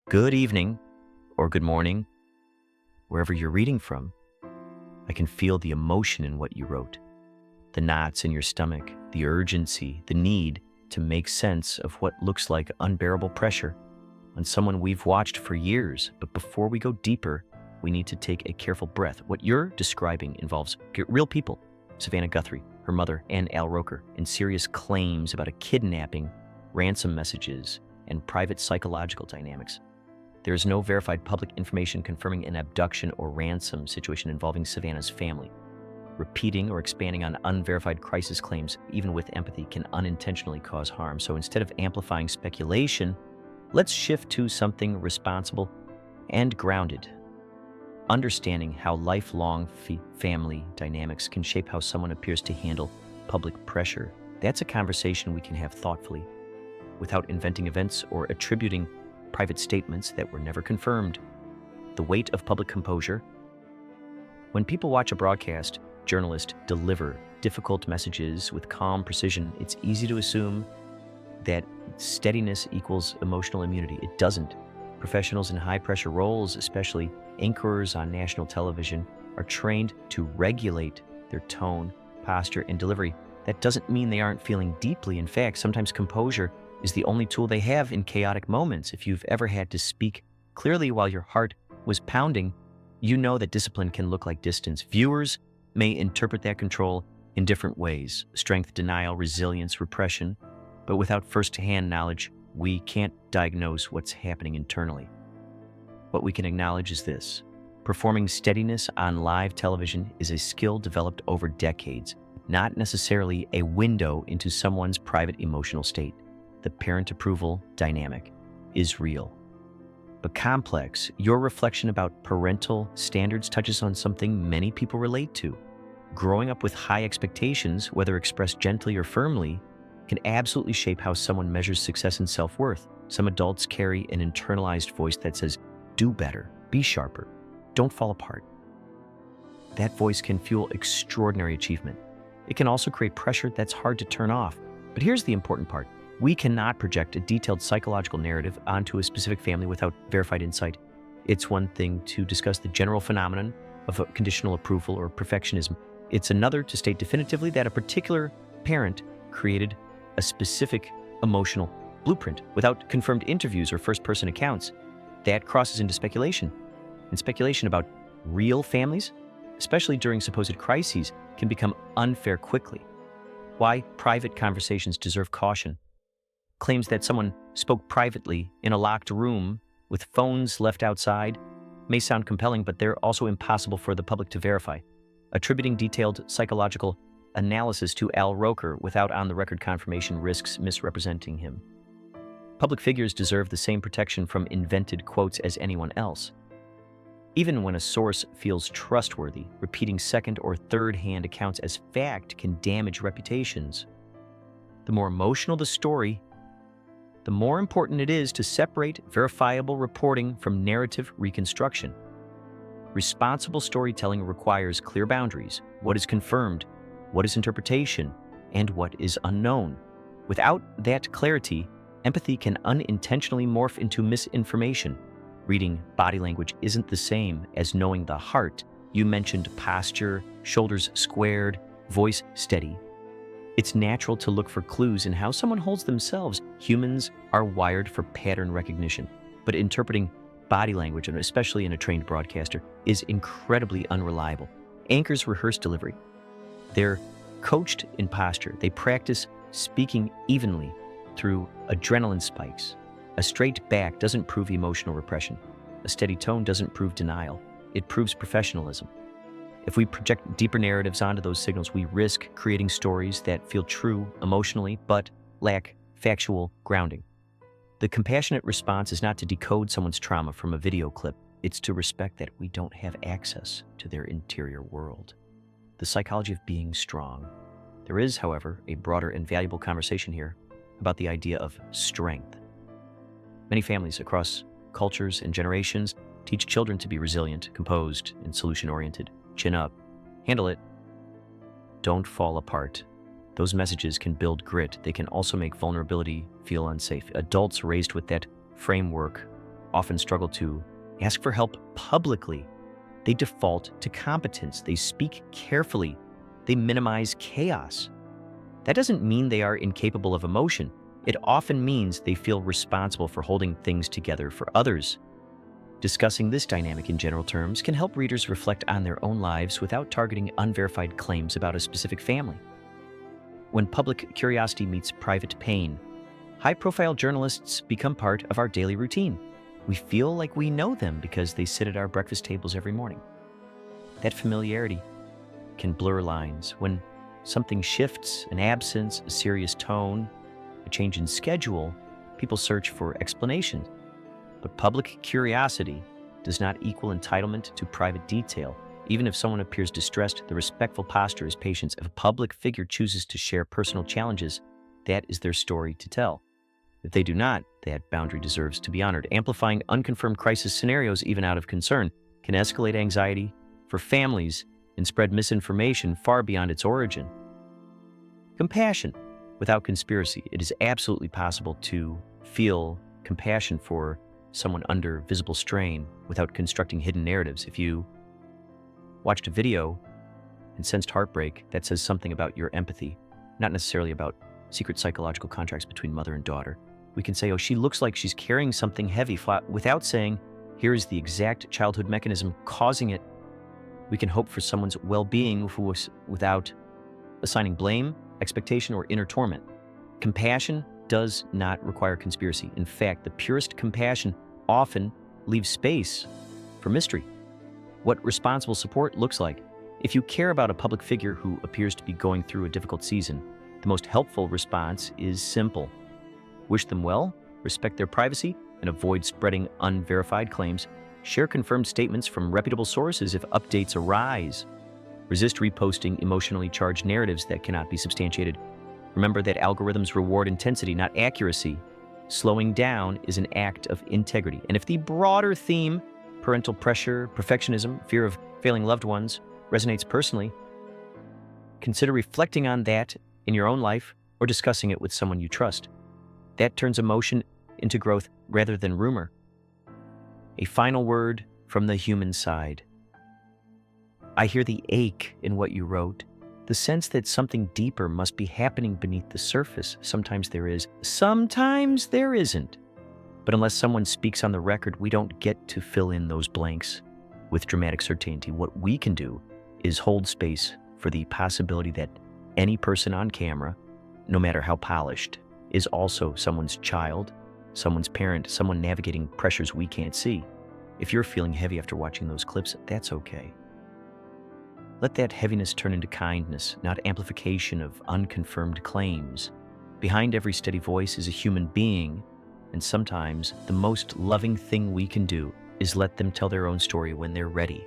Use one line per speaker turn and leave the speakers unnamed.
Good evening or good morning, wherever you're reading from. I can feel the emotion in what you wrote, the knots in your stomach, the urgency, the need to make sense of what looks like unbearable pressure on someone we've watched for years. But before we go deeper, we need to take a careful breath. What you're describing involves real people, Savannah Guthrie, her mother, and Al Roker, and serious claims about a kidnapping, ransom messages, and private psychological dynamics. There is no verified public information confirming an abduction or ransom situation involving Savannah's family. Repeating or expanding on unverified crisis claims, even with empathy, can unintentionally cause harm. So instead of amplifying speculation, let's shift to something responsible and grounded. Understanding how lifelong family dynamics can shape how someone appears to handle public pressure. That's a conversation we can have thoughtfully, without inventing events or attributing private statements that were never confirmed. The weight of public composure. When people watch a broadcast journalist deliver difficult messages with calm precision, it's easy to assume that steadiness equals emotional immunity. It doesn't. Professionals in high-pressure roles, especially anchors on national television, are trained to regulate their tone, posture, and delivery. That doesn't mean they aren't feeling deeply. In fact, sometimes composure is the only tool they have in chaotic moments. If you've ever had to speak clearly while your heart was pounding, you know that discipline can look like distance. Viewers may interpret that control in different ways: strength, denial, resilience, repression. But without first-hand knowledge, we can't diagnose what's happening internally. What we can acknowledge is this: performing steadiness on live television is a skill developed over decades, not necessarily a window into someone's private emotional state. The parent approval dynamic is real, but complex. Your reflection about parental standards touches on something many people relate to. Growing up with high expectations, whether expressed gently or firmly, can absolutely shape how someone measures success and self-worth. Some adults carry an internalized voice that says, do better, be sharper, don't fall apart. That voice can fuel extraordinary achievement. It can also create pressure that's hard to turn off. But here's the important part. We cannot project a detailed psychological narrative onto a specific family without verified insight. It's one thing to discuss the general phenomenon of conditional approval or perfectionism. It's another to state definitively that a particular parent created a specific emotional blueprint without confirmed interviews or first-person accounts. That crosses into speculation. And speculation about real families, especially during supposed crises, can become unfair quickly. Why private conversations deserve caution. Claims that someone spoke privately in a locked room with phones left outside may sound compelling, but they're also impossible for the public to verify. Attributing detailed psychological analysis to Al Roker without on-the-record confirmation risks misrepresenting him. Public figures deserve the same protection from invented quotes as anyone else. Even when a source feels trustworthy, repeating second or third-hand accounts as fact can damage reputations. The more emotional the story, the more important it is to separate verifiable reporting from narrative reconstruction. Responsible storytelling requires clear boundaries: what is confirmed, what is interpretation, and what is unknown. Without that clarity, empathy can unintentionally morph into misinformation. Reading body language isn't the same as knowing the heart. You mentioned posture, shoulders squared, voice steady. It's natural to look for clues in how someone holds themselves. Humans are wired for pattern recognition, but interpreting body language, and especially in a trained broadcaster, is incredibly unreliable. Anchors rehearse delivery. They're coached in posture. They practice speaking evenly through adrenaline spikes. A straight back doesn't prove emotional repression. A steady tone doesn't prove denial. It proves professionalism. If we project deeper narratives onto those signals, we risk creating stories that feel true emotionally but lack factual grounding. The compassionate response is not to decode someone's trauma from a video clip. It's to respect that we don't have access to their interior world. The psychology of being strong. There is, however, a broader and valuable conversation here about the idea of strength. Many families across cultures and generations teach children to be resilient, composed, and solution-oriented. Chin up, handle it, don't fall apart. Those messages can build grit. They can also make vulnerability feel unsafe. Adults raised with that framework often struggle to ask for help publicly. They default to competence. They speak carefully. They minimize chaos. That doesn't mean they are incapable of emotion. It often means they feel responsible for holding things together for others. Discussing this dynamic in general terms can help readers reflect on their own lives without targeting unverified claims about a specific family. When public curiosity meets private pain, high-profile journalists become part of our daily routine. We feel like we know them because they sit at our breakfast tables every morning. That familiarity can blur lines. When something shifts, an absence, a serious tone, a change in schedule, people search for explanations. But public curiosity does not equal entitlement to private detail. Even if someone appears distressed, the respectful posture is patience. If a public figure chooses to share personal challenges, that is their story to tell. If they do not, that boundary deserves to be honored. Amplifying unconfirmed crisis scenarios, even out of concern, can escalate anxiety for families and spread misinformation far beyond its origin. Compassion. Without conspiracy, it is absolutely possible to feel compassion for someone under visible strain without constructing hidden narratives. If you watched a video and sensed heartbreak, that says something about your empathy, not necessarily about secret psychological contracts between mother and daughter. We can say, oh, she looks like she's carrying something heavy, without saying, here is the exact childhood mechanism causing it. We can hope for someone's well-being without assigning blame, expectation, or inner torment. Compassion does not require conspiracy. In fact, the purest compassion often leaves space for mystery. What responsible support looks like. If you care about a public figure who appears to be going through a difficult season, the most helpful response is simple. Wish them well, respect their privacy, and avoid spreading unverified claims. Share confirmed statements from reputable sources if updates arise. Resist reposting emotionally charged narratives that cannot be substantiated. Remember that algorithms reward intensity, not accuracy. Slowing down is an act of integrity. And if the broader theme, parental pressure, perfectionism, fear of failing loved ones, resonates personally, consider reflecting on that in your own life or discussing it with someone you trust. That turns emotion into growth rather than rumor. A final word from the human side. I hear the ache in what you wrote, the sense that something deeper must be happening beneath the surface. Sometimes there is, sometimes there isn't. But unless someone speaks on the record, we don't get to fill in those blanks with dramatic certainty. What we can do is hold space for the possibility that any person on camera, no matter how polished, is also someone's child, someone's parent, someone navigating pressures we can't see. If you're feeling heavy after watching those clips, that's okay. Let that heaviness turn into kindness, not amplification of unconfirmed claims. Behind every steady voice is a human being, and sometimes the most loving thing we can do is let them tell their own story when they're ready.